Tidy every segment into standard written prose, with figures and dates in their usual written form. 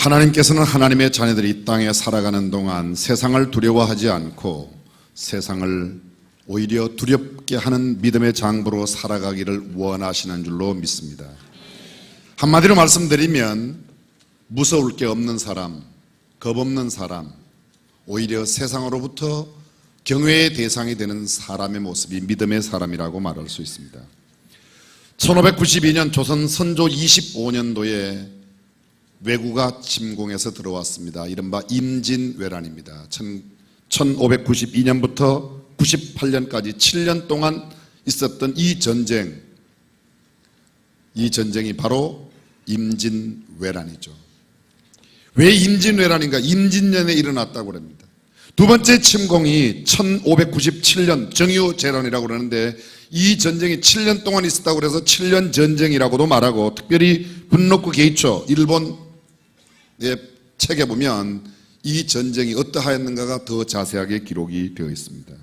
하나님께서는 하나님의 자녀들이 이 땅에 살아가는 동안 세상을 두려워하지 않고 세상을 오히려 두렵게 하는 믿음의 장부로 살아가기를 원하시는 줄로 믿습니다. 한마디로 말씀드리면 무서울 게 없는 사람, 겁 없는 사람, 오히려 세상으로부터 경외의 대상이 되는 사람의 모습이 믿음의 사람이라고 말할 수 있습니다. 1592년 조선 선조 25년도에 왜구가 침공해서 들어왔습니다. 이른바 임진왜란입니다. 1592년부터 98년까지 7년 동안 있었던 이 전쟁이 바로 임진왜란이죠. 왜 임진왜란인가? 임진년에 일어났다고 합니다. 두 번째 침공이 1597년 정유재란이라고 그러는데 이 전쟁이 7년 동안 있었다고 그래서 7년 전쟁이라고도 말하고, 특별히 분노쿠 게이초 일본의 책에 보면 이 전쟁이 어떠하였는가가 더 자세하게 기록이 되어 있습니다.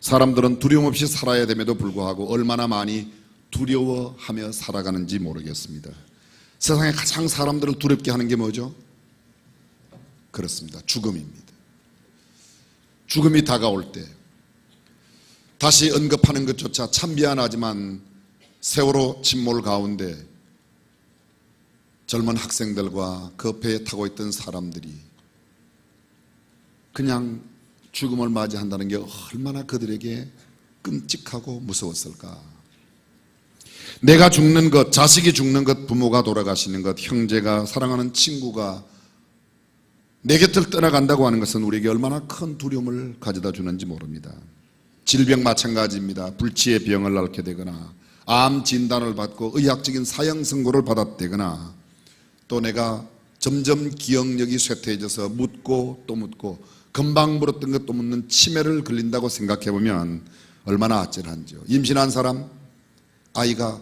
사람들은 두려움 없이 살아야 됨에도 불구하고 얼마나 많이 두려워하며 살아가는지 모르겠습니다. 세상에 가장 사람들을 두렵게 하는 게 뭐죠? 그렇습니다. 죽음입니다. 죽음이 다가올 때 다시 언급하는 것조차 참 미안하지만 세월호 침몰 가운데 젊은 학생들과 그 배에 타고 있던 사람들이 그냥 죽음을 맞이한다는 게 얼마나 그들에게 끔찍하고 무서웠을까. 내가 죽는 것, 자식이 죽는 것, 부모가 돌아가시는 것, 형제가, 사랑하는 친구가 내 곁을 떠나간다고 하는 것은 우리에게 얼마나 큰 두려움을 가져다 주는지 모릅니다. 질병 마찬가지입니다. 불치의 병을 앓게 되거나 암 진단을 받고 의학적인 사형 선고를 받았다거나 또 내가 점점 기억력이 쇠퇴해져서 묻고 또 묻고 금방 물었던 것도 묻는 치매를 걸린다고 생각해보면 얼마나 아찔한지요. 임신한 사람, 아이가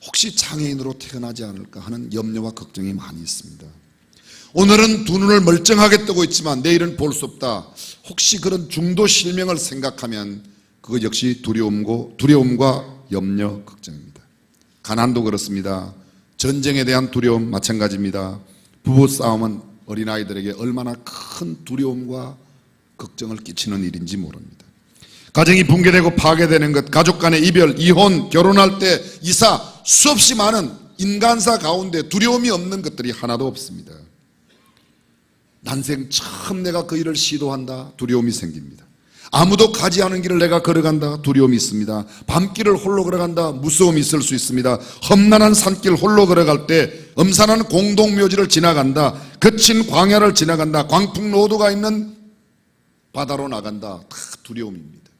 혹시 장애인으로 태어나지 않을까 하는 염려와 걱정이 많이 있습니다. 오늘은 두 눈을 멀쩡하게 뜨고 있지만 내일은 볼 수 없다. 혹시 그런 중도 실명을 생각하면 그것 역시 두려움과 염려, 걱정입니다. 가난도 그렇습니다. 전쟁에 대한 두려움 마찬가지입니다. 부부싸움은 어린아이들에게 얼마나 큰 두려움과 걱정을 끼치는 일인지 모릅니다. 가정이 붕괴되고 파괴되는 것, 가족 간의 이별, 이혼, 결혼할 때 이사, 수없이 많은 인간사 가운데 두려움이 없는 것들이 하나도 없습니다. 난생 처음 내가 그 일을 시도한다, 두려움이 생깁니다. 아무도 가지 않은 길을 내가 걸어간다, 두려움이 있습니다. 밤길을 홀로 걸어간다, 무서움이 있을 수 있습니다. 험난한 산길 홀로 걸어갈 때, 엄산한 공동묘지를 지나간다, 거친 광야를 지나간다, 광풍노도가 있는 바다로 나간다, 다 두려움입니다.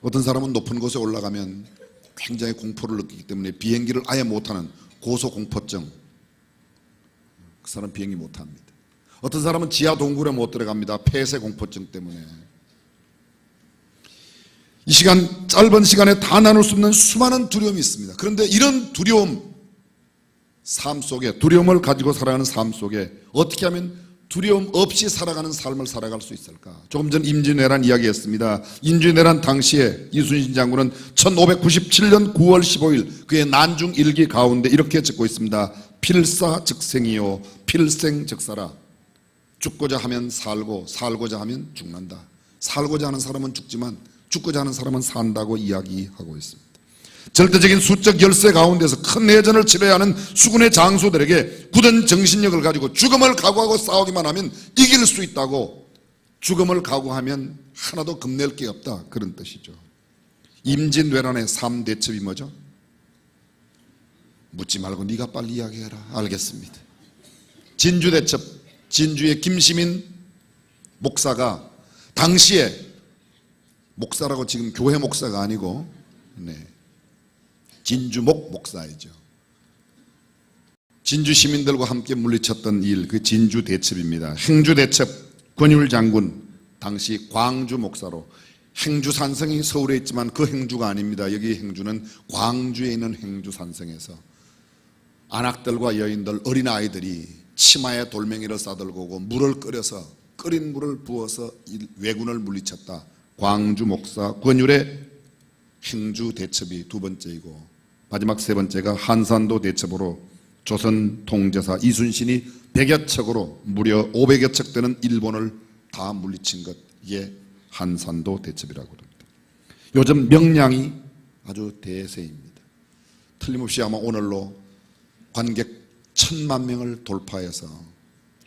어떤 사람은 높은 곳에 올라가면 굉장히 공포를 느끼기 때문에 비행기를 아예 못하는 고소공포증, 그 사람 비행기 못합니다. 어떤 사람은 지하 동굴에 못 들어갑니다. 폐쇄공포증 때문에. 이 시간, 짧은 시간에 다 나눌 수 없는 수많은 두려움이 있습니다. 그런데 이런 삶 속에, 두려움을 가지고 살아가는 삶 속에 어떻게 하면 두려움 없이 살아가는 삶을 살아갈 수 있을까? 조금 전 임진왜란 이야기했습니다. 임진왜란 당시에 이순신 장군은 1597년 9월 15일 그의 난중 일기 가운데 이렇게 적고 있습니다. 필사즉생이요 필생즉사라. 죽고자 하면 살고 살고자 하면 죽는다. 살고자 하는 사람은 죽지만 죽고자 하는 사람은 산다고 이야기하고 있습니다. 절대적인 수적 열세 가운데서 큰 내전을 치러야 하는 수군의 장수들에게 굳은 정신력을 가지고 죽음을 각오하고 싸우기만 하면 이길 수 있다고, 죽음을 각오하면 하나도 겁낼 게 없다, 그런 뜻이죠. 임진왜란의 3대첩이 뭐죠? 묻지 말고 네가 빨리 이야기해라. 알겠습니다. 진주대첩, 진주의 김시민 목사가 당시에, 목사라고 지금 교회 목사가 아니고 진주목 목사이죠. 진주 시민들과 함께 물리쳤던 일, 그 진주대첩입니다. 행주대첩, 권율 장군 당시 광주 목사로, 행주산성이 서울에 있지만 그 행주가 아닙니다. 여기 행주는 광주에 있는 행주산성에서 안악들과 여인들, 어린아이들이 치마에 돌멩이를 싸들고 오고 물을 끓여서, 끓인 물을 부어서 왜군을 물리쳤다. 광주 목사 권율의 행주 대첩이 두 번째이고, 마지막 세 번째가 한산도 대첩으로 조선 통제사 이순신이 100여 척으로 무려 500여 척 되는 일본을 다 물리친 것, 이게 한산도 대첩이라고 합니다. 요즘 명량이 아주 대세입니다. 틀림없이 아마 오늘로 관객 1000만 명을 돌파해서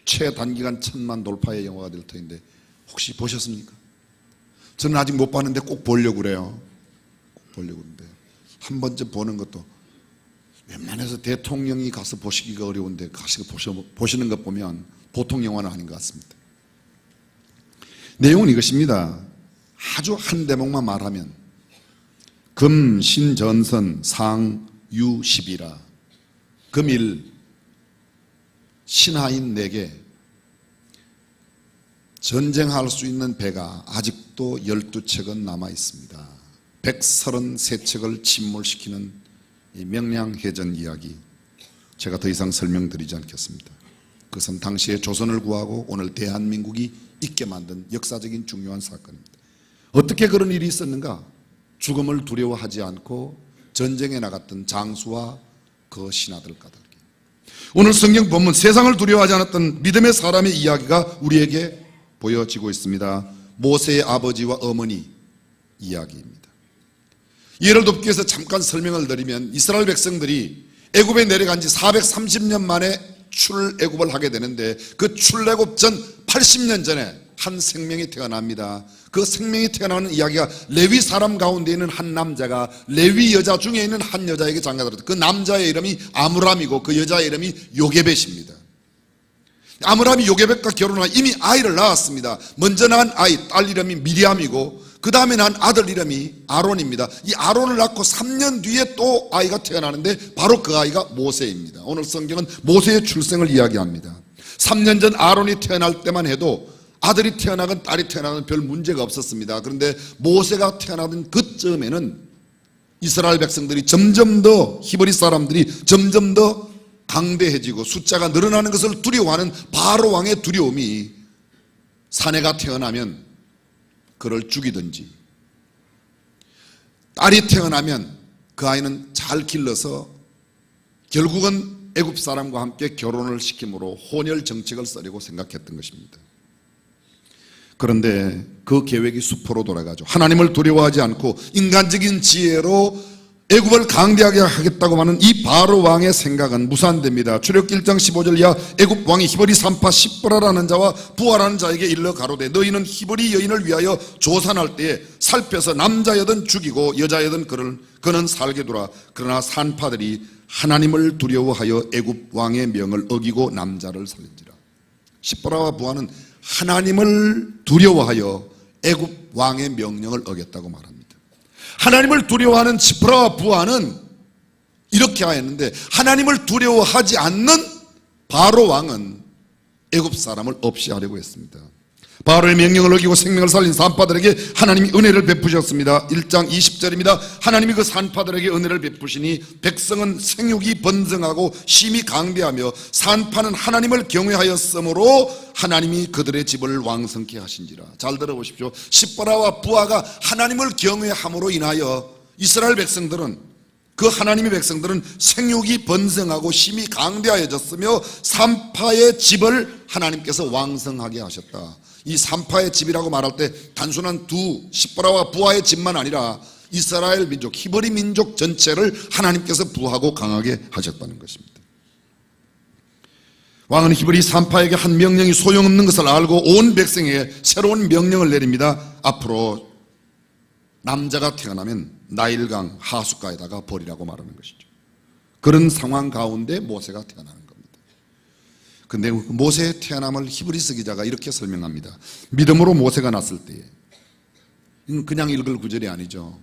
최단기간 1000만 돌파의 영화가 될 터인데 혹시 보셨습니까? 저는 아직 못 봤는데 꼭 보려고 그래요. 꼭 보려고 그러는데 한 번쯤 보는 것도, 웬만해서 대통령이 가서 보시기가 어려운데 가서 보시는 것 보면 보통 영화는 아닌 것 같습니다. 내용은 이것입니다. 아주 한 대목만 말하면 금, 신, 전선, 상, 유, 십이라, 금일 신하인 4개, 전쟁할 수 있는 배가 아직도 12척은 남아 있습니다. 133척을 침몰시키는 이 명량해전 이야기, 제가 더 이상 설명드리지 않겠습니다. 그것은 당시에 조선을 구하고 오늘 대한민국이 있게 만든 역사적인 중요한 사건입니다. 어떻게 그런 일이 있었는가? 죽음을 두려워하지 않고 전쟁에 나갔던 장수와 그 신하들 까닭에. 오늘 성경 본문, 세상을 두려워하지 않았던 믿음의 사람의 이야기가 우리에게 보여지고 있습니다. 모세의 아버지와 어머니 이야기입니다. 이해를 돕기 위해서 잠깐 설명을 드리면, 이스라엘 백성들이 애굽에 내려간 지 430년 만에 출애굽을 하게 되는데, 그 출애굽 전 80년 전에 한 생명이 태어납니다. 그 생명이 태어나는 이야기가, 레위 사람 가운데 있는 한 남자가 레위 여자 중에 있는 한 여자에게 장가들었다. 그 남자의 이름이 아므람이고 그 여자의 이름이 요게벳입니다. 아므람이 요게벳과 결혼하여 이미 아이를 낳았습니다. 먼저 낳은 아이, 딸 이름이 미리암이고 그 다음에 낳은 아들 이름이 아론입니다. 이 아론을 낳고 3년 뒤에 또 아이가 태어나는데 바로 그 아이가 모세입니다. 오늘 성경은 모세의 출생을 이야기합니다. 3년 전 아론이 태어날 때만 해도 아들이 태어나건 딸이 태어나건 별 문제가 없었습니다. 그런데 모세가 태어나던 그쯤에는 이스라엘 백성들이 점점 더, 히브리 사람들이 점점 더 강대해지고 숫자가 늘어나는 것을 두려워하는 바로 왕의 두려움이, 사내가 태어나면 그를 죽이든지, 딸이 태어나면 그 아이는 잘 길러서 결국은 애굽 사람과 함께 결혼을 시킴으로 혼혈 정책을 쓰려고 생각했던 것입니다. 그런데 그 계획이 수포로 돌아가죠. 하나님을 두려워하지 않고 인간적인 지혜로 애굽을 강대하게 하겠다고 하는 이 바로 왕의 생각은 무산됩니다. 출애굽기 1장 15절 이하, 애굽 왕이 히브리 산파 십보라라는 자와 부하라는 자에게 일러 가로되, 너희는 히브리 여인을 위하여 조산할 때에 살펴서 남자여든 죽이고 여자여든 그는 살게 두라. 그러나 산파들이 하나님을 두려워하여 애굽 왕의 명을 어기고 남자를 살린지라. 십보라와 부하는 하나님을 두려워하여 애굽 왕의 명령을 어겼다고 말합니다. 하나님을 두려워하는 십보라와 부하는 이렇게 하였는데, 하나님을 두려워하지 않는 바로 왕은 애굽 사람을 없이 하려고 했습니다. 바로의 명령을 어기고 생명을 살린 산파들에게 하나님이 은혜를 베푸셨습니다. 1장 20절입니다. 하나님이 그 산파들에게 은혜를 베푸시니 백성은 생육이 번성하고 심히 강대하며 산파는 하나님을 경외하였으므로 하나님이 그들의 집을 왕성케 하신지라. 잘 들어보십시오. 십보라와 부하가 하나님을 경외함으로 인하여 이스라엘 백성들은, 그 하나님의 백성들은 생육이 번성하고 심히 강대하여졌으며 산파의 집을 하나님께서 왕성하게 하셨다. 이 산파의 집이라고 말할 때 단순한 두 십보라와 부하의 집만 아니라 이스라엘 민족, 히브리 민족 전체를 하나님께서 부하고 강하게 하셨다는 것입니다. 왕은 히브리 산파에게 한 명령이 소용없는 것을 알고 온 백성에게 새로운 명령을 내립니다. 앞으로 남자가 태어나면 나일강 하숫가에다가 버리라고 말하는 것이죠. 그런 상황 가운데 모세가 태어나는 겁니다. 근데 모세의 태어남을 히브리서 기자가 이렇게 설명합니다. 믿음으로 모세가 났을 때에, 그냥 읽을 구절이 아니죠.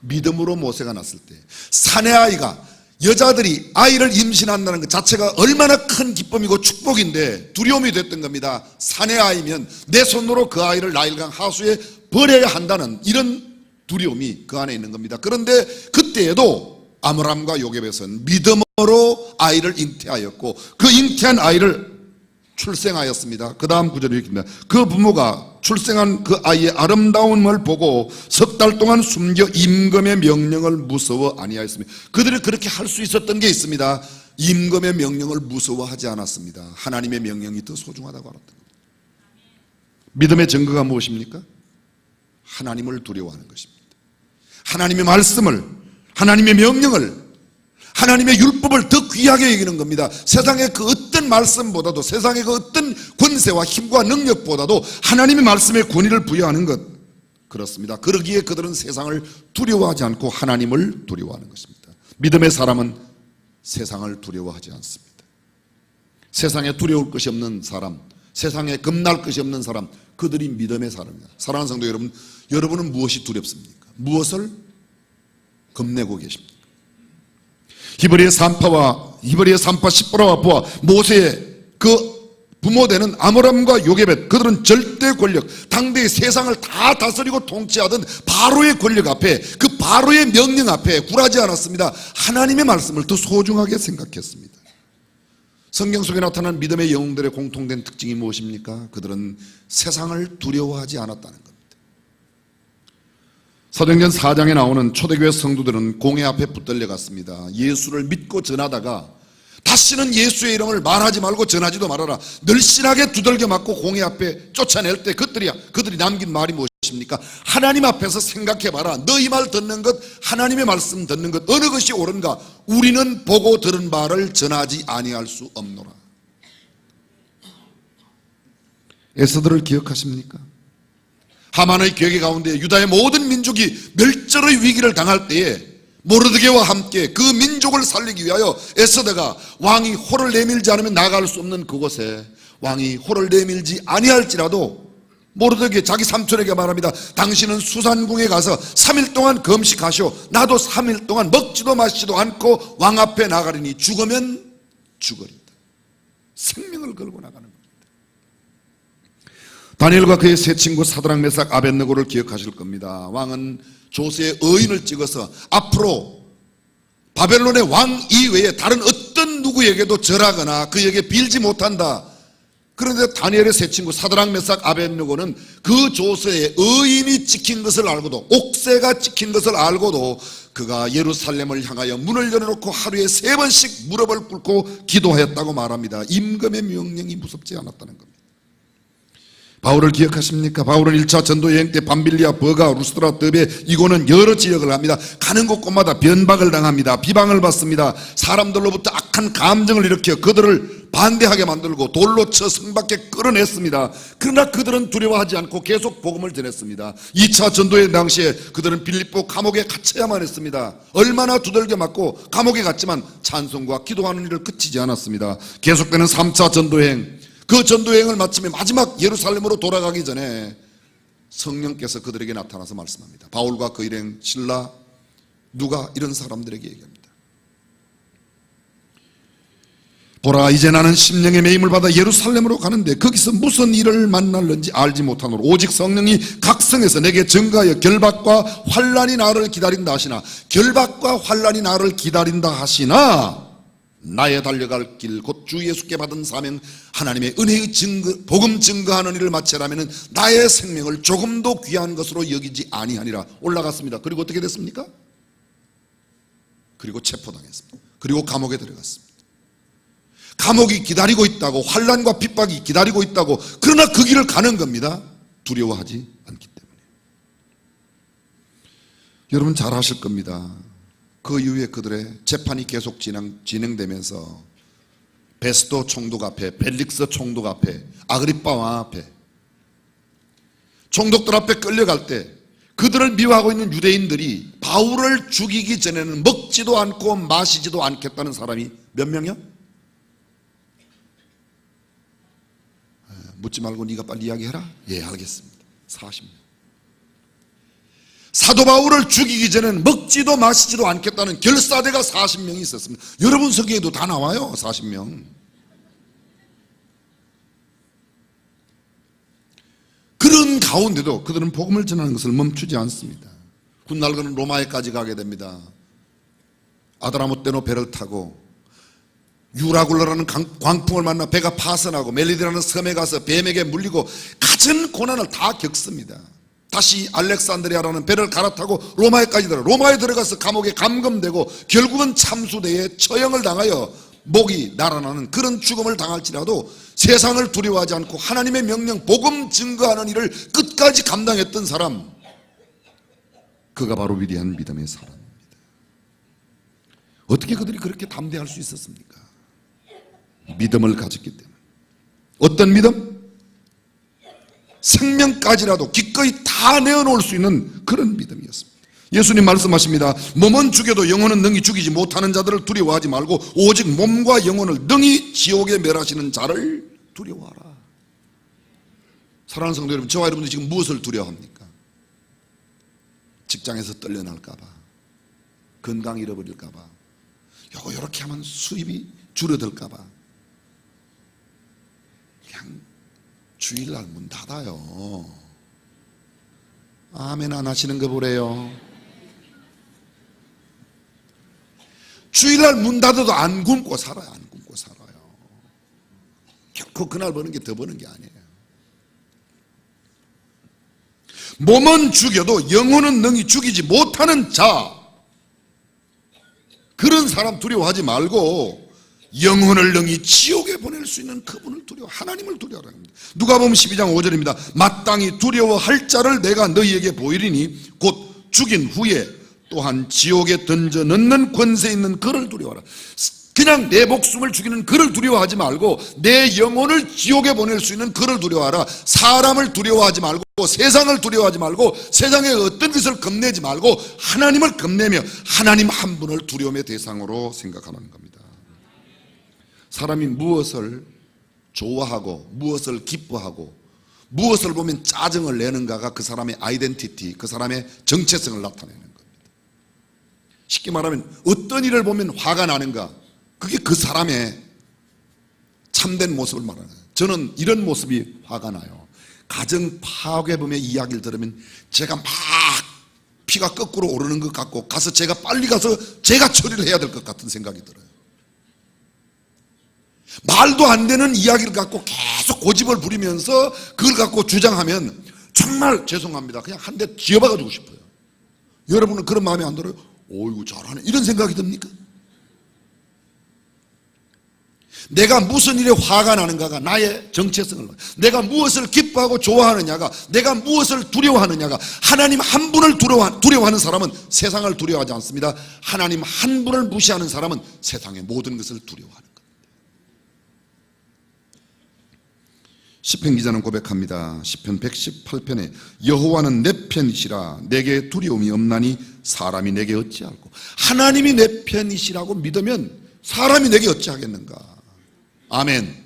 믿음으로 모세가 났을 때, 사내아이가, 여자들이 아이를 임신한다는 것 자체가 얼마나 큰 기쁨이고 축복인데 두려움이 됐던 겁니다. 사내아이면 내 손으로 그 아이를 나일강 하수에 버려야 한다는 이런 두려움이 그 안에 있는 겁니다. 그런데 그때에도 아므람과 요게벳은 믿음으로 아이를 잉태하였고 그 잉태한 아이를 출생하였습니다. 그 다음 구절이 이렇습니다. 그 부모가 출생한 그 아이의 아름다움을 보고 석 달 동안 숨겨 임금의 명령을 무서워 아니하였습니다. 그들이 그렇게 할 수 있었던 게 있습니다. 임금의 명령을 무서워하지 않았습니다. 하나님의 명령이 더 소중하다고 알았던 겁니다. 믿음의 증거가 무엇입니까? 하나님을 두려워하는 것입니다. 하나님의 말씀을, 하나님의 명령을, 하나님의 율법을 더 귀하게 여기는 겁니다. 세상의 그 어떤 말씀보다도, 세상의 그 어떤 권세와 힘과 능력보다도 하나님의 말씀에 권위를 부여하는 것, 그렇습니다. 그러기에 그들은 세상을 두려워하지 않고 하나님을 두려워하는 것입니다. 믿음의 사람은 세상을 두려워하지 않습니다. 세상에 두려울 것이 없는 사람, 세상에 겁날 것이 없는 사람, 그들이 믿음의 사람입니다. 사랑하는 성도 여러분, 여러분은 무엇이 두렵습니까? 무엇을 겁내고 계십니까? 히브리의 3파 10보라와 보아 모세의 그 부모되는 아므람과 요게벳, 그들은 절대 권력, 당대의 세상을 다 다스리고 통치하던 바로의 권력 앞에, 그 바로의 명령 앞에 굴하지 않았습니다. 하나님의 말씀을 더 소중하게 생각했습니다. 성경 속에 나타난 믿음의 영웅들의 공통된 특징이 무엇입니까? 그들은 세상을 두려워하지 않았다는 겁니다. 사도행전 4장에 나오는 초대교회 성도들은 공회 앞에 붙들려 갔습니다. 예수를 믿고 전하다가 다시는 예수의 이름을 말하지 말고 전하지도 말아라, 늘씬하게 두들겨 맞고 공회 앞에 쫓아낼 때 그들이 남긴 말이 무엇입니까? 하나님 앞에서 생각해봐라. 너희 말 듣는 것, 하나님의 말씀 듣는 것, 어느 것이 옳은가? 우리는 보고 들은 바를 전하지 아니할 수 없노라. 에스더를 기억하십니까? 하만의 계획 가운데 유다의 모든 민족이 멸절의 위기를 당할 때에 모르드게와 함께 그 민족을 살리기 위하여 에스더가 왕이 호를 내밀지 않으면 나갈 수 없는 그곳에 왕이 호를 내밀지 아니할지라도 모르드게 자기 삼촌에게 말합니다. 당신은 수산궁에 가서 3일 동안 금식하시오. 나도 3일 동안 먹지도 마시지도 않고 왕 앞에 나가리니 죽으면 죽으리다. 생명을 걸고 나가는 겁니다. 다니엘과 그의 세 친구 사드락 메삭 아벳느고를 기억하실 겁니다. 왕은 조세의 의인을 찍어서 앞으로 바벨론의 왕 이외에 다른 어떤 누구에게도 절하거나 그에게 빌지 못한다. 그런데 다니엘의 세 친구 사드락 메삭 아벳느고는 그 조세의 의인이 찍힌 것을 알고도, 옥새가 찍힌 것을 알고도 그가 예루살렘을 향하여 문을 열어놓고 하루에 3번씩 무릎을 꿇고 기도하였다고 말합니다. 임금의 명령이 무섭지 않았다는 겁니다. 바울을 기억하십니까? 바울은 1차 전도여행 때 밤빌리아, 버가, 루스드라, 더베, 이고는 여러 지역을 갑니다. 가는 곳곳마다 변박을 당합니다. 비방을 받습니다. 사람들로부터 악한 감정을 일으켜 그들을 반대하게 만들고 돌로 쳐 성 밖에 끌어냈습니다. 그러나 그들은 두려워하지 않고 계속 복음을 전했습니다. 2차 전도여행 당시에 그들은 빌립보 감옥에 갇혀야만 했습니다. 얼마나 두들겨 맞고 감옥에 갔지만 찬송과 기도하는 일을 그치지 않았습니다. 계속되는 3차 전도여행, 그 전도여행을 마치며 마지막 예루살렘으로 돌아가기 전에 성령께서 그들에게 나타나서 말씀합니다. 바울과 그 일행 실라, 누가, 이런 사람들에게 얘기합니다. 보라, 이제 나는 심령의 매임을 받아 예루살렘으로 가는데 거기서 무슨 일을 만날는지 알지 못하노라. 오직 성령이 각성해서 내게 증거하여 결박과 환난이 나를 기다린다 하시나, 결박과 환난이 나를 기다린다 하시나, 나의 달려갈 길 곧 주 예수께 받은 사명, 하나님의 은혜의 증거, 복음 증거하는 일을 마치라면 나의 생명을 조금도 귀한 것으로 여기지 아니하니라. 올라갔습니다. 그리고 어떻게 됐습니까? 그리고 체포당했습니다. 그리고 감옥에 들어갔습니다. 감옥이 기다리고 있다고, 환난과 핍박이 기다리고 있다고, 그러나 그 길을 가는 겁니다. 두려워하지 않기 때문에. 여러분 잘 아실 겁니다. 그 이후에 그들의 재판이 계속 진행되면서 베스도 총독 앞에, 벨릭스 총독 앞에, 아그리빠 왕 앞에, 총독들 앞에 끌려갈 때 그들을 미워하고 있는 유대인들이 바울을 죽이기 전에는 먹지도 않고 마시지도 않겠다는 사람이 몇 명이요? 묻지 말고 네가 빨리 이야기해라. 예, 알겠습니다. 40명. 사도 바울을 죽이기 전에는 먹지도 마시지도 않겠다는 결사대가 40명이 있었습니다. 여러분 서기에도 다 나와요. 40명. 그런 가운데도 그들은 복음을 전하는 것을 멈추지 않습니다. 훗날그는 로마에까지 가게 됩니다. 아드라모떼노 배를 타고 유라굴라라는 광풍을 만나 배가 파선하고 멜리디라는 섬에 가서 뱀에게 물리고 갖은 고난을 다 겪습니다. 다시 알렉산드리아라는 배를 갈아타고 로마에까지 들어가, 로마에 들어가서 감옥에 감금되고 결국은 참수대에 처형을 당하여 목이 날아나는 그런 죽음을 당할지라도 세상을 두려워하지 않고 하나님의 명령 복음 증거하는 일을 끝까지 감당했던 사람, 그가 바로 위대한 믿음의 사람입니다. 어떻게 그들이 그렇게 담대할 수 있었습니까? 믿음을 가졌기 때문에. 어떤 믿음? 생명까지라도 기꺼이 다 내어놓을 수 있는 그런 믿음이었습니다. 예수님 말씀하십니다. 몸은 죽여도 영혼은 능히 죽이지 못하는 자들을 두려워하지 말고 오직 몸과 영혼을 능히 지옥에 멸하시는 자를 두려워하라. 사랑하는 성도 여러분, 저와 여러분들 지금 무엇을 두려워합니까? 직장에서 떨려날까 봐, 건강 잃어버릴까 봐, 요렇게 하면 수입이 줄어들까 봐. 그냥 주일날 문 닫아요. 아멘 안 하시는 거 보래요. 주일날 문 닫아도 안 굶고 살아요. 안 굶고 살아요. 결코 그날 버는 게 더 버는 게 아니에요. 몸은 죽여도 영혼은 능히 죽이지 못하는 자, 그런 사람 두려워하지 말고 영혼을 능히 지옥에 보낼 수 있는 그분을 두려워, 하나님을 두려워하라 합니다. 누가복음 12장 5절입니다. 마땅히 두려워할 자를 내가 너희에게 보이리니 곧 죽인 후에 또한 지옥에 던져 넣는 권세 있는 그를 두려워하라. 그냥 내 목숨을 죽이는 그를 두려워하지 말고 내 영혼을 지옥에 보낼 수 있는 그를 두려워하라. 사람을 두려워하지 말고 세상을 두려워하지 말고 세상의 어떤 것을 겁내지 말고 하나님을 겁내며 하나님 한 분을 두려움의 대상으로 생각하는 겁니다. 사람이 무엇을 좋아하고 무엇을 기뻐하고 무엇을 보면 짜증을 내는가가 그 사람의 아이덴티티, 그 사람의 정체성을 나타내는 겁니다. 쉽게 말하면 어떤 일을 보면 화가 나는가, 그게 그 사람의 참된 모습을 말하는 거예요. 저는 이런 모습이 화가 나요. 가정 파괴범의 이야기를 들으면 제가 막 피가 거꾸로 오르는 것 같고 가서 제가 빨리 가서 제가 처리를 해야 될 것 같은 생각이 들어요. 말도 안 되는 이야기를 갖고 계속 고집을 부리면서 그걸 갖고 주장하면 정말 죄송합니다, 그냥 한 대 쥐어박아주고 싶어요. 여러분은 그런 마음이 안 들어요? 어이구 잘하네 이런 생각이 듭니까? 내가 무슨 일에 화가 나는가가 나의 정체성을, 내가 무엇을 기뻐하고 좋아하느냐가, 내가 무엇을 두려워하느냐가, 하나님 한 분을 두려워하는 사람은 세상을 두려워하지 않습니다. 하나님 한 분을 무시하는 사람은 세상의 모든 것을 두려워하는 겁니다. 시편 기자는 고백합니다. 시편 118편에 여호와는 내 편이시라 내게 두려움이 없나니 사람이 내게 어찌할꼬. 하나님이 내 편이시라고 믿으면 사람이 내게 어찌하겠는가. 아멘.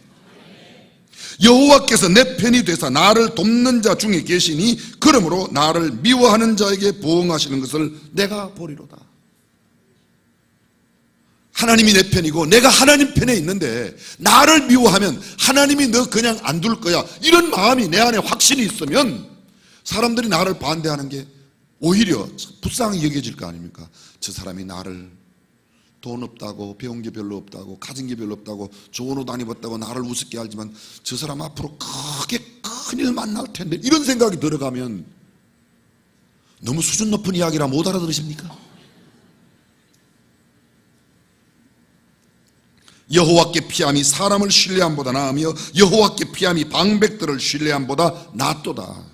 여호와께서 내 편이 되사 나를 돕는 자 중에 계시니 그러므로 나를 미워하는 자에게 보응하시는 것을 내가 보리로다. 하나님이 내 편이고 내가 하나님 편에 있는데 나를 미워하면 하나님이 너 그냥 안 둘 거야, 이런 마음이 내 안에 확신이 있으면 사람들이 나를 반대하는 게 오히려 불쌍히 여겨질 거 아닙니까? 저 사람이 나를 돈 없다고, 배운 게 별로 없다고, 가진 게 별로 없다고, 좋은 옷 안 입었다고 나를 우습게 알지만 저 사람 앞으로 크게 큰일 만날 텐데, 이런 생각이 들어가면 너무 수준 높은 이야기라 못 알아들으십니까? 여호와께 피함이 사람을 신뢰함보다 나으며 여호와께 피함이 방백들을 신뢰함보다 낫도다.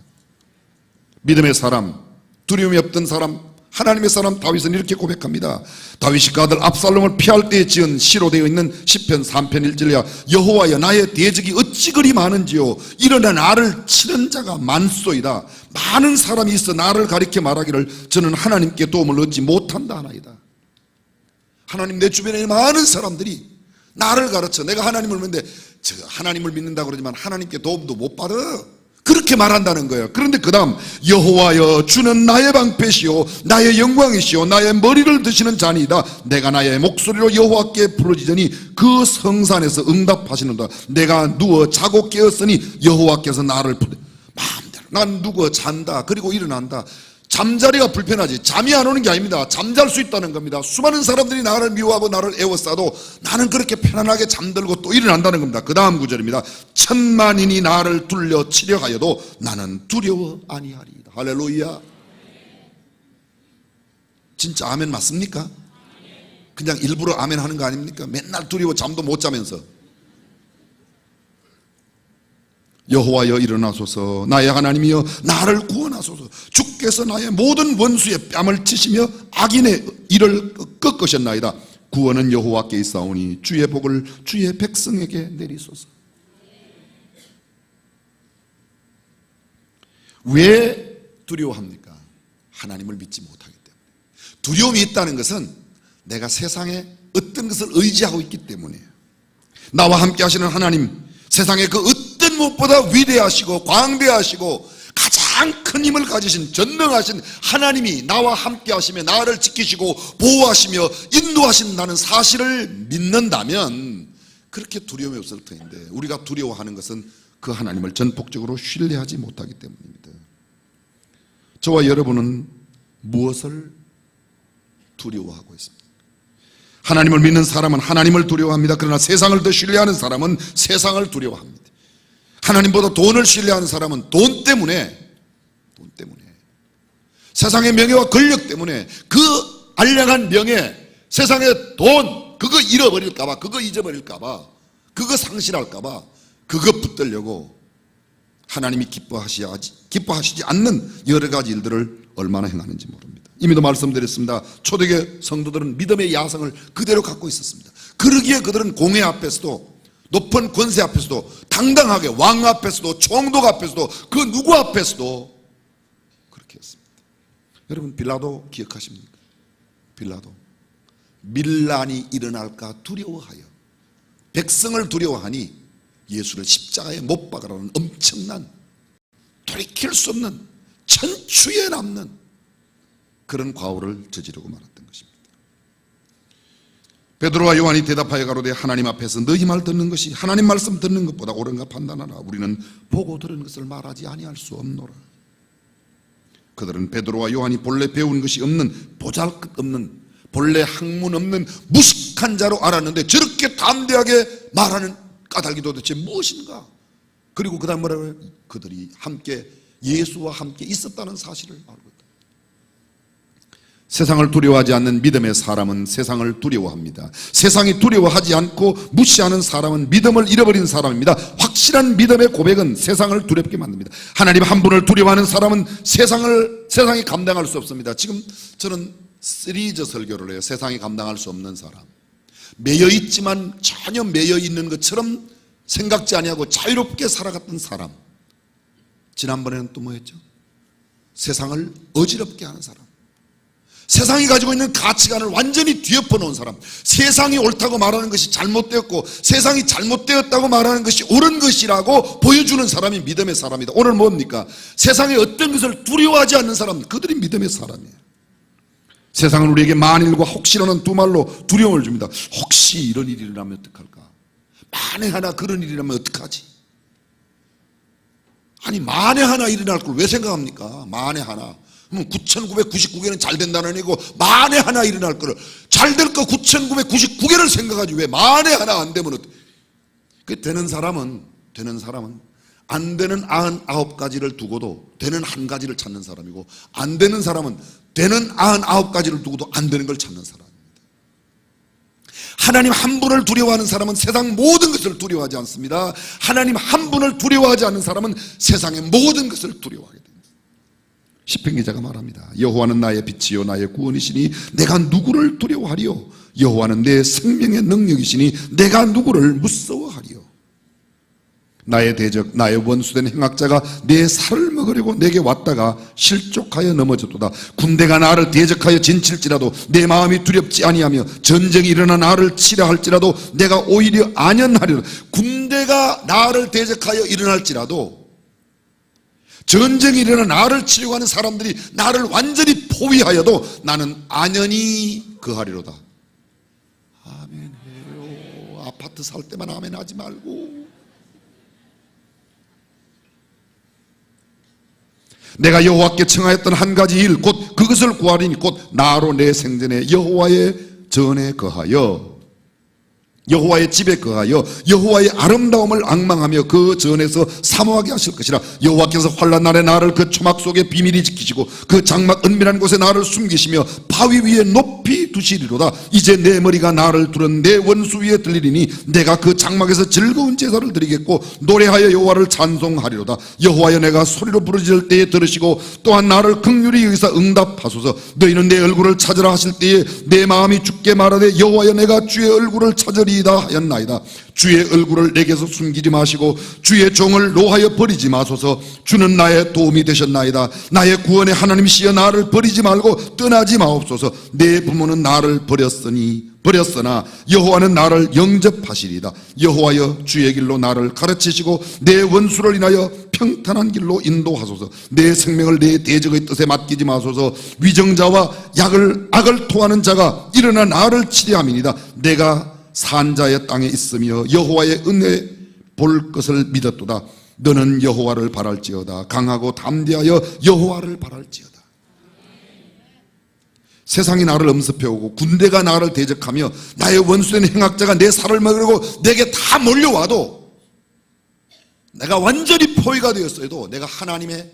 믿음의 사람, 두려움이 없던 사람, 하나님의 사람 다윗은 이렇게 고백합니다. 다윗이 그 아들 압살롬을 피할 때에 지은 시로 되어 있는 시편 3편 1절이야. 여호와여 나의 대적이 어찌 그리 많은지요. 일어나 나를 치는 자가 많소이다. 많은 사람이 있어 나를 가리켜 말하기를 저는 하나님께 도움을 얻지 못한다 하나이다. 하나님, 내 주변에 많은 사람들이 나를 가르쳐, 내가 하나님을 믿는데 저 하나님을 믿는다고 그러지만 하나님께 도움도 못 받아, 그렇게 말한다는 거예요. 그런데 그 다음, 여호와여 주는 나의 방패시오 나의 영광이시오 나의 머리를 드시는 자니이다. 내가 나의 목소리로 여호와께 부르짖으니 그 성산에서 응답하시는다. 내가 누워 자고 깨었으니 여호와께서 나를 마음대로, 난 누워 잔다 그리고 일어난다. 잠자리가 불편하지 잠이 안 오는 게 아닙니다. 잠잘 수 있다는 겁니다. 수많은 사람들이 나를 미워하고 나를 애워싸도 나는 그렇게 편안하게 잠들고 또 일어난다는 겁니다. 그 다음 구절입니다. 천만인이 나를 둘러 치려 하여도 나는 두려워 아니하리이다. 할렐루야. 진짜 아멘 맞습니까? 그냥 일부러 아멘 하는 거 아닙니까? 맨날 두려워 잠도 못 자면서. 여호와여 일어나소서, 나의 하나님이여 나를 구원하소서. 주께서 나의 모든 원수의 뺨을 치시며 악인의 일을 꺾으셨나이다. 구원은 여호와께 있사오니 주의 복을 주의 백성에게 내리소서. 왜 두려워합니까? 하나님을 믿지 못하기 때문에. 두려움이 있다는 것은 내가 세상에 어떤 것을 의지하고 있기 때문이에요. 나와 함께 하시는 하나님, 세상에 그 어떤 무엇보다 위대하시고 광대하시고 가장 큰 힘을 가지신 전능하신 하나님이 나와 함께 하시며 나를 지키시고 보호하시며 인도하신다는 사실을 믿는다면 그렇게 두려움이 없을 터인데, 우리가 두려워하는 것은 그 하나님을 전폭적으로 신뢰하지 못하기 때문입니다. 저와 여러분은 무엇을 두려워하고 있습니까? 하나님을 믿는 사람은 하나님을 두려워합니다. 그러나 세상을 더 신뢰하는 사람은 세상을 두려워합니다. 하나님보다 돈을 신뢰하는 사람은 돈 때문에 세상의 명예와 권력 때문에 그 알량한 명예, 세상의 돈 그거 잃어버릴까봐, 그거 잊어버릴까봐, 그거 상실할까봐 그거 붙들려고 하나님이 기뻐하시지 않는 여러 가지 일들을 얼마나 행하는지 모릅니다. 이미도 말씀드렸습니다. 초대교회 성도들은 믿음의 야성을 그대로 갖고 있었습니다. 그러기에 그들은 공회 앞에서도, 높은 권세 앞에서도 당당하게, 왕 앞에서도, 총독 앞에서도, 그 누구 앞에서도 그렇게 했습니다. 여러분, 빌라도 기억하십니까? 빌라도 밀란이 일어날까 두려워하여 백성을 두려워하니 예수를 십자가에 못 박으라는 엄청난, 돌이킬 수 없는, 천추에 남는 그런 과오를 저지르고 말았던 것입니다. 베드로와 요한이 대답하여 가로되 하나님 앞에서 너희 말 듣는 것이 하나님 말씀 듣는 것보다 옳은가 판단하라. 우리는 보고 들은 것을 말하지 아니할 수 없노라. 그들은 베드로와 요한이 본래 배운 것이 없는, 보잘것없는, 본래 학문 없는 무식한 자로 알았는데 저렇게 담대하게 말하는 까닭이 도대체 무엇인가? 그리고 그 다음 뭐라고 해요? 그들이 함께 예수와 함께 있었다는 사실을 알고 있다. 세상을 두려워하지 않는 믿음의 사람은 세상을 두려워합니다. 세상이 두려워하지 않고 무시하는 사람은 믿음을 잃어버린 사람입니다. 확실한 믿음의 고백은 세상을 두렵게 만듭니다. 하나님 한 분을 두려워하는 사람은 세상이 감당할 수 없습니다. 지금 저는 시리즈 설교를 해요. 세상이 감당할 수 없는 사람. 매여 있지만 전혀 매여 있는 것처럼 생각지 아니하고 자유롭게 살아갔던 사람. 지난번에는 또 뭐였죠? 세상을 어지럽게 하는 사람. 세상이 가지고 있는 가치관을 완전히 뒤엎어 놓은 사람. 세상이 옳다고 말하는 것이 잘못되었고 세상이 잘못되었다고 말하는 것이 옳은 것이라고 보여주는 사람이 믿음의 사람이다. 오늘 뭡니까? 세상의 어떤 것을 두려워하지 않는 사람, 그들이 믿음의 사람이에요. 세상은 우리에게 만일과 혹시라는 두 말로 두려움을 줍니다. 혹시 이런 일이 일어나면 어떡할까? 만에 하나 그런 일이 일어나면 어떡하지? 아니, 만에 하나 일어날 걸 왜 생각합니까? 만에 하나. 9,999개는 잘 된다는 얘기고 만에 하나 일어날 거를, 잘 될 거 9,999개를 생각하지 왜 만에 하나 안 되면 그 되는 사람은 안 되는 99가지를 두고도 되는 한 가지를 찾는 사람이고, 안 되는 사람은 되는 99가지를 두고도 안 되는 걸 찾는 사람입니다. 하나님 한 분을 두려워하는 사람은 세상 모든 것을 두려워하지 않습니다. 하나님 한 분을 두려워하지 않는 사람은 세상의 모든 것을 두려워하게 됩니다. 시편 기자가 말합니다. 여호와는 나의 빛이요 나의 구원이시니 내가 누구를 두려워하리요? 여호와는 내 생명의 능력이시니 내가 누구를 무서워하리요? 나의 대적, 나의 원수된 행악자가 내 살을 먹으려고 내게 왔다가 실족하여 넘어졌도다. 군대가 나를 대적하여 진칠지라도 내 마음이 두렵지 아니하며 전쟁이 일어나 나를 치려 할지라도 내가 오히려 안연하리라. 군대가 나를 대적하여 일어날지라도, 전쟁이 일어나 나를 치려고 하는 사람들이 나를 완전히 포위하여도 나는 안연히 거하리로다. 아멘해요. 아파트 살 때만 아멘하지 말고. 내가 여호와께 청하였던 한 가지 일, 곧 그것을 구하리니 곧 나로 내 생전에 여호와의 전에 거하여 여호와의 집에 거하여 여호와의 아름다움을 앙망하며 그 전에서 사모하게 하실 것이라. 여호와께서 환난 날에 나를 그 초막 속에 비밀히 지키시고 그 장막 은밀한 곳에 나를 숨기시며 바위 위에 높이 두시리로다. 이제 내 머리가 나를 두른 내 원수 위에 들리리니 내가 그 장막에서 즐거운 제사를 드리겠고 노래하여 여호와를 찬송하리로다. 여호와여, 내가 소리로 부르짖을 때에 들으시고 또한 나를 긍휼히 여기사 응답하소서. 너희는 내 얼굴을 찾으라 하실 때에 내 마음이 주께 말하되 여호와여, 내가 주의 얼굴을 찾으리이다 하였나이다. 주의 얼굴을 내게서 숨기지 마시고 주의 종을 노하여 버리지 마소서. 주는 나의 도움이 되셨나이다. 나의 구원의 하나님이시여, 나를 버리지 말고 떠나지 마옵소서. 내 부모는 나를 버렸으나 여호와는 나를 영접하시리이다. 여호와여, 주의 길로 나를 가르치시고 내 원수를 인하여 평탄한 길로 인도하소서. 내 생명을 내 대적의 뜻에 맡기지 마소서. 위정자와 악을 토하는 자가 일어나 나를 치리함이니이다. 내가 산자의 땅에 있으며 여호와의 은혜 볼 것을 믿었도다. 너는 여호와를 바랄지어다. 강하고 담대하여 여호와를 바랄지어다. 세상이 나를 엄습해오고 군대가 나를 대적하며 나의 원수된 행악자가 내 살을 먹으려고 내게 다 몰려와도, 내가 완전히 포위가 되었어도 내가 하나님의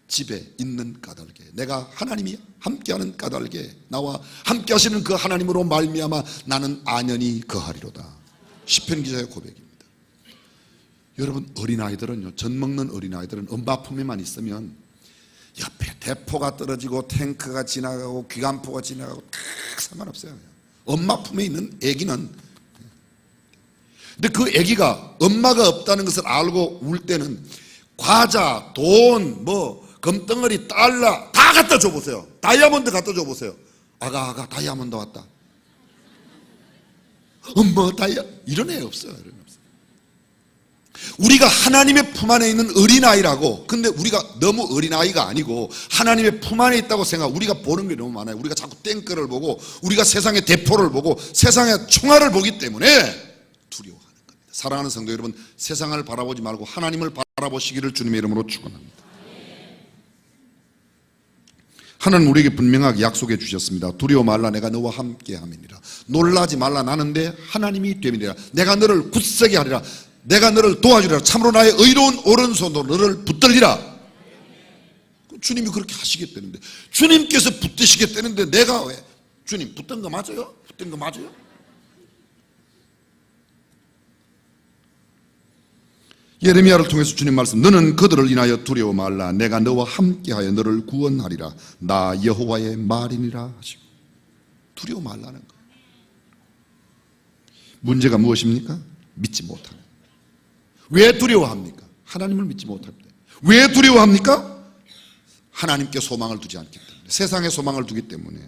집에 있는 까닭에, 내가 하나님이 함께하는 까닭에 나와 함께하시는 그 하나님으로 말미암아 나는 안연히 거하리로다. 시편 기자의 고백입니다. 여러분, 어린아이들은요, 젖 먹는 어린아이들은 엄마 품에만 있으면 옆에 대포가 떨어지고 탱크가 지나가고 기관포가 지나가고 다 상관없어요. 엄마 품에 있는 아기는, 근데 그 아기가 엄마가 없다는 것을 알고 울 때는 과자, 돈, 금덩어리, 달러 다 갖다 줘보세요. 다이아몬드 갖다 줘보세요. 아가 다이아몬드 왔다. 엄마 이런 애 없어요. 이런 애 없어요. 우리가 하나님의 품 안에 있는 어린아이라고, 근데 우리가 너무 어린아이가 아니고 하나님의 품 안에 있다고 생각, 우리가 보는 게 너무 많아요. 우리가 자꾸 땡크를 보고 우리가 세상의 대포를 보고 세상의 총알을 보기 때문에 두려워하는 겁니다. 사랑하는 성도 여러분, 세상을 바라보지 말고 하나님을 바라보시기를 주님의 이름으로 축원합니다. 하나님 우리에게 분명하게 약속해 주셨습니다. 두려워 말라, 내가 너와 함께 함이니라. 놀라지 말라, 나는 내 하나님이 됨이니라. 내가 너를 굳세게 하리라. 내가 너를 도와주리라. 참으로 나의 의로운 오른손으로 너를 붙들리라. 주님이 그렇게 하시겠다는데, 주님께서 붙드시겠다는데 내가 왜? 주님 붙든 거 맞아요? 붙든 거 맞아요? 예레미야를 통해서 주님 말씀, 너는 그들을 인하여 두려워 말라. 내가 너와 함께하여 너를 구원하리라. 나 여호와의 말이니라 하시고. 두려워 말라는 거예요. 문제가 무엇입니까? 믿지 못하는. 왜 두려워합니까? 하나님을 믿지 못합니다. 왜 두려워합니까? 하나님께 소망을 두지 않기 때문에, 세상에 소망을 두기 때문에.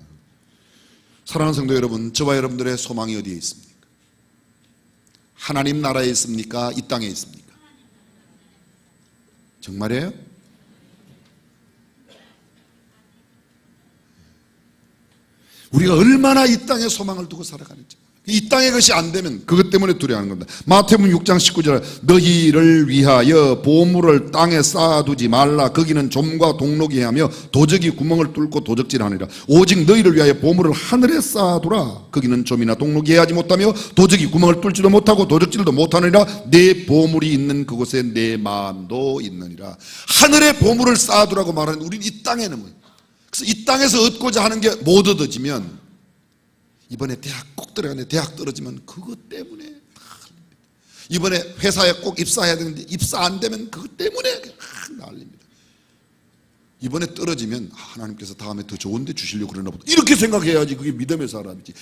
사랑하는 성도 여러분, 저와 여러분들의 소망이 어디에 있습니까? 하나님 나라에 있습니까? 이 땅에 있습니까? 정말이에요? 우리가 얼마나 이 땅에 소망을 두고 살아가는지, 이 땅의 것이 안 되면 그것 때문에 두려워하는 겁니다. 마태복음 6장 19절, 너희를 위하여 보물을 땅에 쌓아두지 말라. 거기는 좀과 동록이 하며 도적이 구멍을 뚫고 도적질하니라. 오직 너희를 위하여 보물을 하늘에 쌓아두라. 거기는 좀이나 동록이 해하지 못하며 도적이 구멍을 뚫지도 못하고 도적질도 못하느니라. 내 보물이 있는 그곳에 내 마음도 있느니라. 하늘에 보물을 쌓아두라고 말하는, 우리는 이 땅에는 뭐예요? 그래서 이 땅에서 얻고자 하는 게 못 얻어지면, 이번에 대학 꼭 들어가는데 대학 떨어지면 그것 때문에, 이번에 회사에 꼭 입사해야 되는데 입사 안 되면 그것 때문에 난립니다. 이번에 떨어지면 하나님께서 다음에 더 좋은 데 주시려고 그러나 보다, 이렇게 생각해야지 그게 믿음의 사람이지.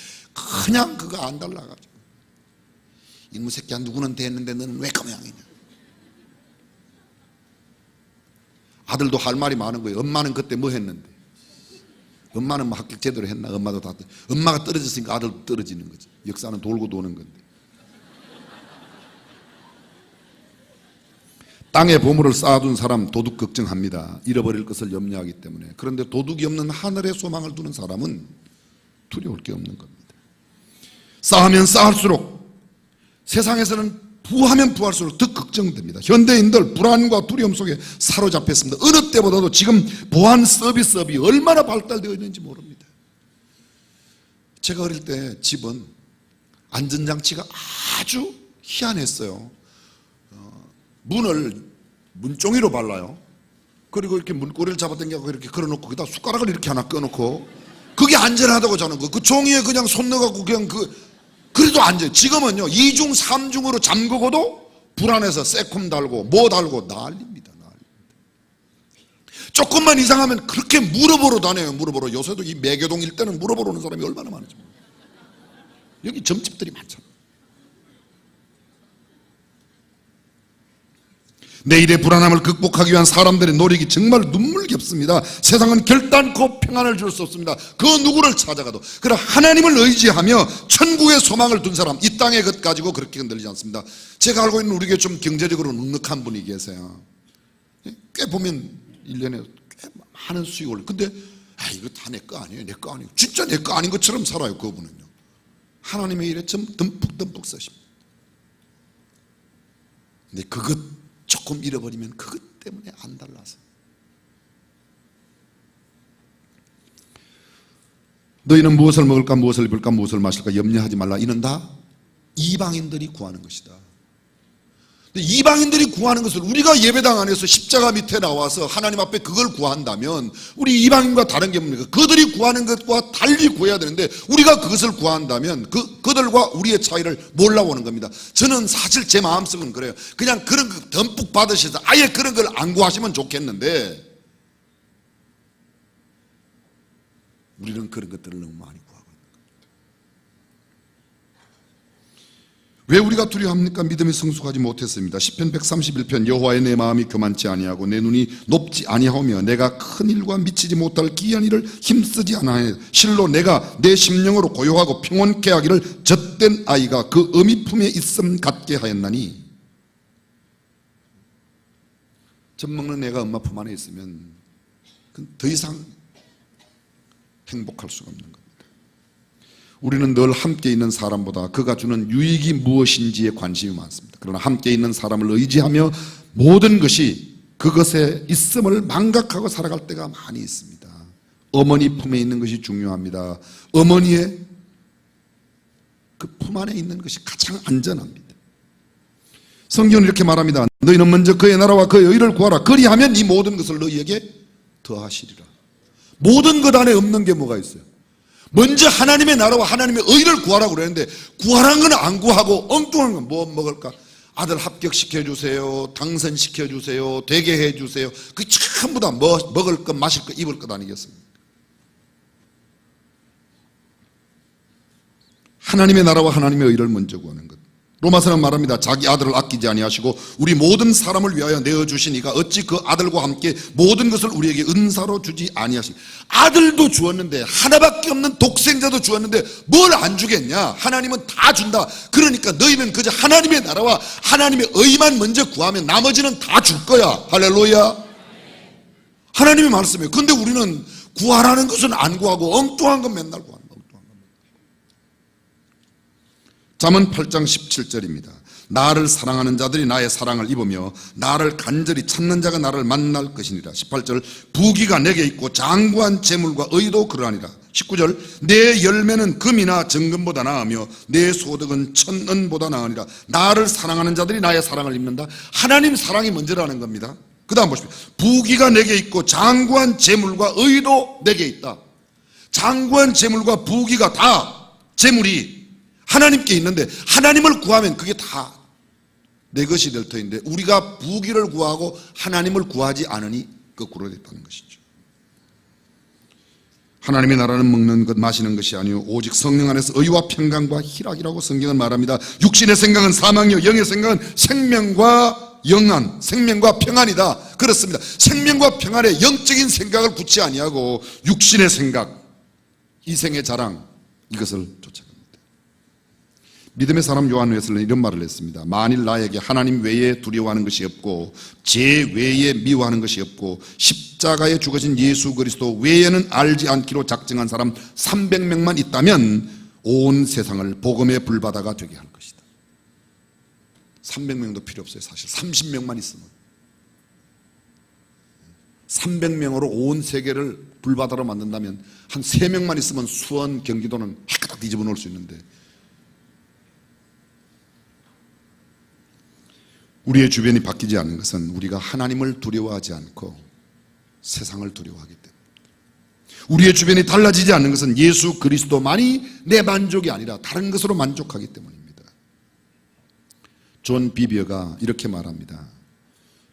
그냥 그거 안 달라가지고, 이놈의 새끼야 누구는 됐는데 너는 왜 그 모양이냐. 아들도 할 말이 많은 거예요. 엄마는 그때 뭐 했는데, 엄마는 뭐 합격 제대로 했나? 엄마도 다, 엄마가 떨어졌으니까 아들도 떨어지는 거지. 역사는 돌고 도는 건데. 땅에 보물을 쌓아둔 사람 도둑 걱정합니다. 잃어버릴 것을 염려하기 때문에. 그런데 도둑이 없는 하늘에 소망을 두는 사람은 두려울 게 없는 겁니다. 쌓으면 쌓을수록, 세상에서는 부하면 부할수록 더 걱정됩니다. 현대인들 불안과 두려움 속에 사로잡혔습니다. 어느 때보다도 지금 보안 서비스업이 얼마나 발달되어 있는지 모릅니다. 제가 어릴 때 집은 안전장치가 아주 희한했어요. 문을 문종이로 발라요. 그리고 이렇게 문고리를 잡아당겨서 이렇게 걸어놓고 거기다 숟가락을 이렇게 하나 꺼놓고 그게 안전하다고 저는 그 종이에 그냥 손 넣어갖고 그냥 그래도 안전. 지금은요 2중 3중으로 잠그고도 불안해서 새콤 달고 뭐 달고 난립니다. 조금만 이상하면 그렇게 물어보러 다녀요. 물어보러. 요새도 이 매교동 일대는 물어보러 오는 사람이 얼마나 많은지 모르겠어요. 여기 점집들이 많잖아요. 내일의 불안함을 극복하기 위한 사람들의 노력이 정말 눈물겹습니다. 세상은 결단코 평안을 줄 수 없습니다. 그 누구를 찾아가도. 그러나 하나님을 의지하며 천국의 소망을 둔 사람, 이 땅의 것 가지고 그렇게 흔들리지 않습니다. 제가 알고 있는 우리 교회 좀 경제적으로 넉넉한 분이 계세요. 꽤 보면 1년에 꽤 많은 수익을. 근데 이거 다 내 거 아니에요. 내 거 아니에요. 진짜 내 거 아닌 것처럼 살아요. 그분은요. 하나님의 일에 좀 듬뿍 쓰십니다. 근데 그것 조금 잃어버리면 그것 때문에 안 달라서. 너희는 무엇을 먹을까 무엇을 입을까 무엇을 마실까 염려하지 말라. 이는 다 이방인들이 구하는 것이다. 이방인들이 구하는 것을 우리가 예배당 안에서 십자가 밑에 나와서 하나님 앞에 그걸 구한다면 우리 이방인과 다른 게 뭡니까? 그들이 구하는 것과 달리 구해야 되는데 우리가 그것을 구한다면 그들과 우리의 차이를 몰라보는 겁니다. 저는 사실 제 마음속은 그래요. 그냥 그런 거 듬뿍 받으셔서 아예 그런 걸 안 구하시면 좋겠는데 우리는 그런 것들을 너무 많이 구하고. 왜 우리가 두려워합니까? 믿음이 성숙하지 못했습니다. 시편 131편 여호와의 내 마음이 교만치 아니하고 내 눈이 높지 아니하오며 내가 큰 일과 미치지 못할 기이한 일을 힘쓰지 않아해 실로 내가 내 심령으로 고요하고 평온케 하기를 젖된 아이가 그 어미 품에 있음 같게 하였나니. 젖 먹는 애가 엄마 품 안에 있으면 그건 더 이상 행복할 수가 없는 겁니다. 우리는 늘 함께 있는 사람보다 그가 주는 유익이 무엇인지에 관심이 많습니다. 그러나 함께 있는 사람을 의지하며 모든 것이 그것에 있음을 망각하고 살아갈 때가 많이 있습니다. 어머니 품에 있는 것이 중요합니다. 어머니의 그 품 안에 있는 것이 가장 안전합니다. 성경은 이렇게 말합니다. 너희는 먼저 그의 나라와 그의 의를 구하라. 그리하면 이 모든 것을 너희에게 더하시리라. 모든 것 안에 없는 게 뭐가 있어요? 먼저 하나님의 나라와 하나님의 의를 구하라고 그랬는데 구하라는 건 안 구하고 엉뚱한 건 뭐 먹을까? 아들 합격시켜주세요. 당선시켜주세요. 되게 해주세요. 그 전부 다 뭐 먹을 것, 마실 것, 입을 것 아니겠습니까? 하나님의 나라와 하나님의 의를 먼저 구하는 것. 로마서는 말합니다. 자기 아들을 아끼지 아니하시고 우리 모든 사람을 위하여 내어주시니까 어찌 그 아들과 함께 모든 것을 우리에게 은사로 주지 아니하시니. 아들도 주었는데 하나밖에 없는 독생자도 주었는데 뭘 안 주겠냐? 하나님은 다 준다. 그러니까 너희는 그저 하나님의 나라와 하나님의 의만 먼저 구하면 나머지는 다 줄 거야. 할렐루야. 하나님의 말씀이에요. 그런데 우리는 구하라는 것은 안 구하고 엉뚱한 건 맨날 구한다. 잠언 8장 17절입니다. 나를 사랑하는 자들이 나의 사랑을 입으며 나를 간절히 찾는 자가 나를 만날 것이니라. 18절 부귀가 내게 있고 장구한 재물과 의도 그러하니라. 19절 내 열매는 금이나 정금보다 나으며 내 소득은 천은보다 나으니라. 나를 사랑하는 자들이 나의 사랑을 입는다. 하나님 사랑이 먼저라는 겁니다. 그 다음 보십시오. 부귀가 내게 있고 장구한 재물과 의도 내게 있다. 장구한 재물과 부귀가 다 재물이 하나님께 있는데 하나님을 구하면 그게 다 내 것이 될 터인데 우리가 부귀를 구하고 하나님을 구하지 않으니 거꾸로 됐다는 것이죠. 하나님의 나라는 먹는 것 마시는 것이 아니요 오직 성령 안에서 의와 평강과 희락이라고 성경은 말합니다. 육신의 생각은 사망이요 영의 생각은 생명과 영안, 생명과 평안이다. 그렇습니다. 생명과 평안에 영적인 생각을 굳지 아니하고 육신의 생각, 이생의 자랑 이것을 쫓아갑니다. 믿음의 사람 요한 웨슬리는 이런 말을 했습니다. 만일 나에게 하나님 외에 두려워하는 것이 없고 제 외에 미워하는 것이 없고 십자가에 죽으신 예수 그리스도 외에는 알지 않기로 작정한 사람 300명만 있다면 온 세상을 복음의 불바다가 되게 할 것이다. 300명도 필요 없어요. 사실 30명만 있으면 300명으로 온 세계를 불바다로 만든다면 한 3명만 있으면 수원, 경기도는 깨끗하게 뒤집어 놓을 수 있는데 우리의 주변이 바뀌지 않는 것은 우리가 하나님을 두려워하지 않고 세상을 두려워하기 때문입니다. 우리의 주변이 달라지지 않는 것은 예수 그리스도만이 내 만족이 아니라 다른 것으로 만족하기 때문입니다. 존 비비어가 이렇게 말합니다.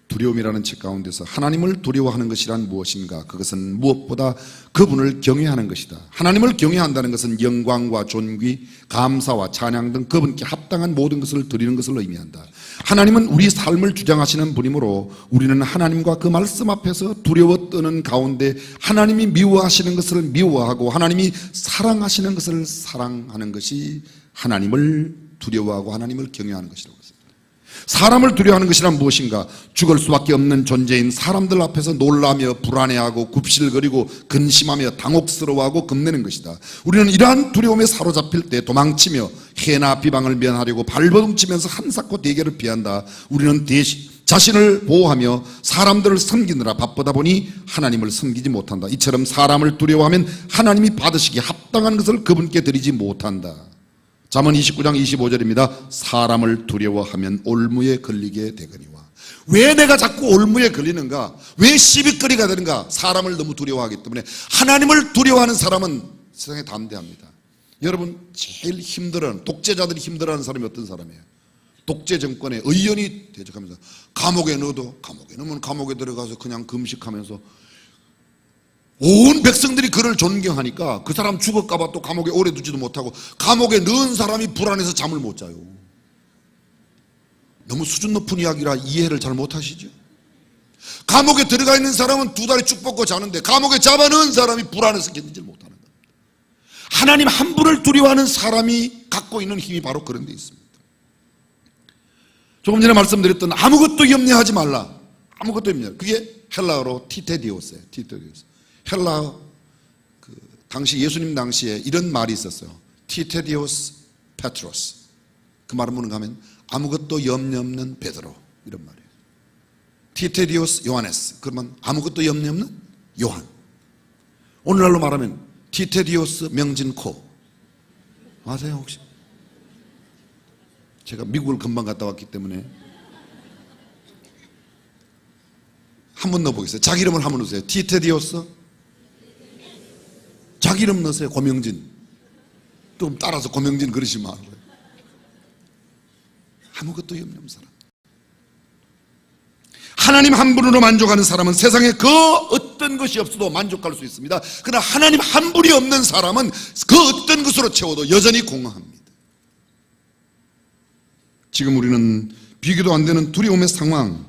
두려움이라는 책 가운데서 하나님을 두려워하는 것이란 무엇인가? 그것은 무엇보다 그분을 경외하는 것이다. 하나님을 경외한다는 것은 영광과 존귀, 감사와 찬양 등 그분께 합당한 모든 것을 드리는 것을 의미한다. 하나님은 우리 삶을 주장하시는 분이므로 우리는 하나님과 그 말씀 앞에서 두려워 떠는 가운데 하나님이 미워하시는 것을 미워하고 하나님이 사랑하시는 것을 사랑하는 것이 하나님을 두려워하고 하나님을 경외하는 것이라고 했습니다. 사람을 두려워하는 것이란 무엇인가? 죽을 수밖에 없는 존재인 사람들 앞에서 놀라며 불안해하고 굽실거리고 근심하며 당혹스러워하고 겁내는 것이다. 우리는 이러한 두려움에 사로잡힐 때 도망치며 해나 비방을 면하려고 발버둥치면서 한사코 대결을 피한다. 우리는 대신 자신을 보호하며 사람들을 섬기느라 바쁘다 보니 하나님을 섬기지 못한다. 이처럼 사람을 두려워하면 하나님이 받으시기에 합당한 것을 그분께 드리지 못한다. 잠언 29장 25절입니다. 사람을 두려워하면 올무에 걸리게 되거니와. 왜 내가 자꾸 올무에 걸리는가? 왜 시비거리가 되는가? 사람을 너무 두려워하기 때문에. 하나님을 두려워하는 사람은 세상에 담대합니다. 여러분 제일 힘들어하는, 독재자들이 힘들어하는 사람이 어떤 사람이에요? 독재 정권의 의원이 대적하면서 감옥에 넣어도, 감옥에 넣으면 감옥에 들어가서 그냥 금식하면서 온 백성들이 그를 존경하니까 그 사람 죽을까봐 또 감옥에 오래 두지도 못하고 감옥에 넣은 사람이 불안해서 잠을 못 자요. 너무 수준 높은 이야기라 이해를 잘 못하시죠? 감옥에 들어가 있는 사람은 두 다리 쭉 뻗고 자는데 감옥에 잡아넣은 사람이 불안해서 견디질 못하는 겁니다. 하나님 한 분을 두려워하는 사람이 갖고 있는 힘이 바로 그런 데 있습니다. 조금 전에 말씀드렸던 아무것도 염려하지 말라. 아무것도 염려. 그게 헬라어로 티테디오스예요. 티테디오스. 헬라 당시 예수님 당시에 이런 말이 있었어요. 티테디오스 페트로스. 그 말은 뭔가 하면 아무것도 염려 없는 베드로, 이런 말이에요. 티테디오스 요하네스. 그러면 아무것도 염려 없는 요한. 오늘날로 말하면 티테디오스 명진코. 아세요 혹시? 제가 미국을 금방 갔다 왔기 때문에 한번 넣어보겠어요. 자기 이름을 한번 넣으세요. 티테디오스. 자기 이름 넣으세요. 고명진. 좀 따라서 고명진 그러시면 안 돼요. 아무것도 염려 없는 사람. 하나님 한 분으로 만족하는 사람은 세상에 그 어떤 것이 없어도 만족할 수 있습니다. 그러나 하나님 한 분이 없는 사람은 그 어떤 것으로 채워도 여전히 공허합니다. 지금 우리는 비교도 안 되는 두려움의 상황,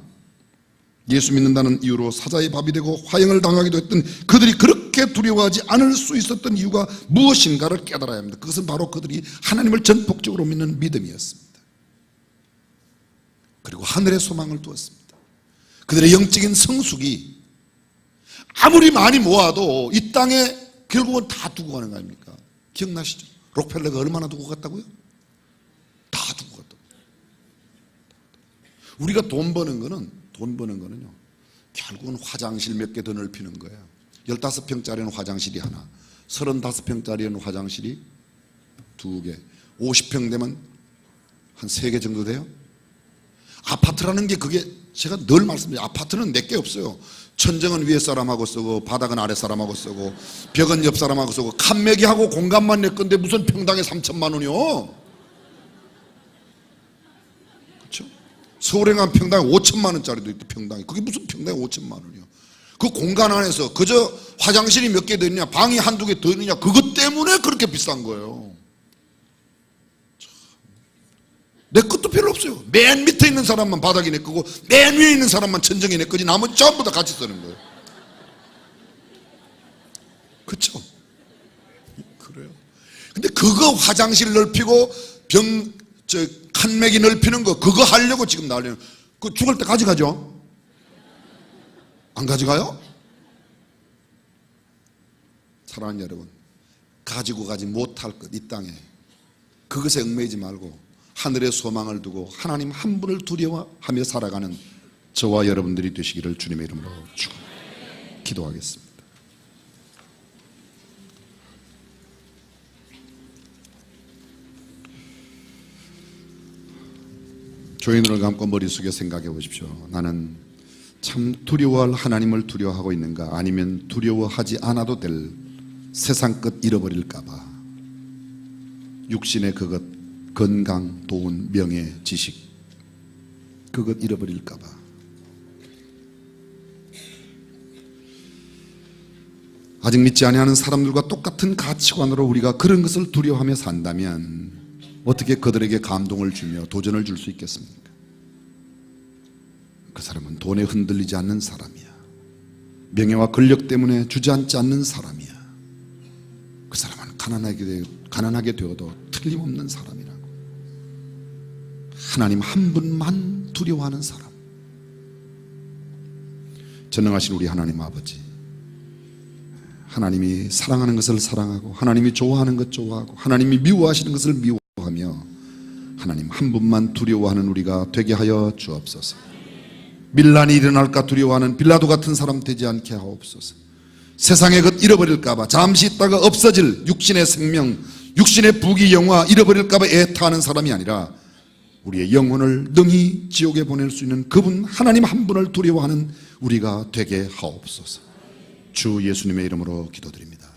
예수 믿는다는 이유로 사자의 밥이 되고 화형을 당하기도 했던 그들이 그렇게 두려워하지 않을 수 있었던 이유가 무엇인가를 깨달아야 합니다. 그것은 바로 그들이 하나님을 전폭적으로 믿는 믿음이었습니다. 그리고 하늘의 소망을 두었습니다. 그들의 영적인 성숙이 아무리 많이 모아도 이 땅에 결국은 다 두고 가는 거 아닙니까? 기억나시죠? 록펠러가 얼마나 두고 갔다고요? 다 두고 갔다고. 우리가 돈 버는 거는요, 결국은 화장실 몇 개 더 넓히는 거예요. 15평짜리는 화장실이 하나, 35평짜리는 화장실이 2개, 50평 되면 한 3개 정도 돼요. 아파트라는 게 그게 제가 늘 말씀드려요. 아파트는 몇 개 없어요. 천정은 위에 사람하고 쓰고 바닥은 아래 사람하고 쓰고 벽은 옆 사람하고 쓰고 칸매기하고 공간만 내 건데 무슨 평당에 3천만 원이요? 그렇죠? 서울에 가면 평당에 5천만 원짜리도 있대. 평당에. 그게 무슨 평당에 5천만 원이요? 그 공간 안에서 그저 화장실이 몇 개 더 있느냐, 방이 한두 개 더 있느냐, 그것 때문에 그렇게 비싼 거예요. 내 것도 별로 없어요. 맨 밑에 있는 사람만 바닥이 내 거고 맨 위에 있는 사람만 천정이 내 거지 나머지 전부 다 같이 쓰는 거예요. 그렇죠? 그래요. 근데 그거 화장실 넓히고 칸맥이 넓히는 거 그거 하려고 지금 난리는. 그 죽을 때 가져가죠? 안 가져가요? 사랑하는 여러분, 가지고 가지 못할 것, 이 땅에 그것에 얽매이지 말고 하늘의 소망을 두고 하나님 한 분을 두려워하며 살아가는 저와 여러분들이 되시기를 주님의 이름으로 기도하겠습니다. 조의 눈을 감고 머릿속에 생각해 보십시오. 나는 참 두려워할 하나님을 두려워하고 있는가, 아니면 두려워하지 않아도 될 세상 끝 잃어버릴까 봐, 육신의 그것, 건강, 돈, 명예, 지식, 그것 잃어버릴까 봐. 아직 믿지 아니하는 사람들과 똑같은 가치관으로 우리가 그런 것을 두려워하며 산다면 어떻게 그들에게 감동을 주며 도전을 줄 수 있겠습니까? 그 사람은 돈에 흔들리지 않는 사람이야. 명예와 권력 때문에 주저앉지 않는 사람이야. 그 사람은 가난하게 되어도 틀림없는 사람이라고. 하나님 한 분만 두려워하는 사람. 전능하신 우리 하나님 아버지, 하나님이 사랑하는 것을 사랑하고, 하나님이 좋아하는 것 좋아하고, 하나님이 미워하시는 것을 미워하며, 하나님 한 분만 두려워하는 우리가 되게 하여 주옵소서. 밀란이 일어날까 두려워하는 빌라도 같은 사람 되지 않게 하옵소서. 세상의 것 잃어버릴까 봐, 잠시 있다가 없어질 육신의 생명, 육신의 부귀 영화 잃어버릴까 봐 애타하는 사람이 아니라 우리의 영혼을 능히 지옥에 보낼 수 있는 그분 하나님 한 분을 두려워하는 우리가 되게 하옵소서. 주 예수님의 이름으로 기도드립니다.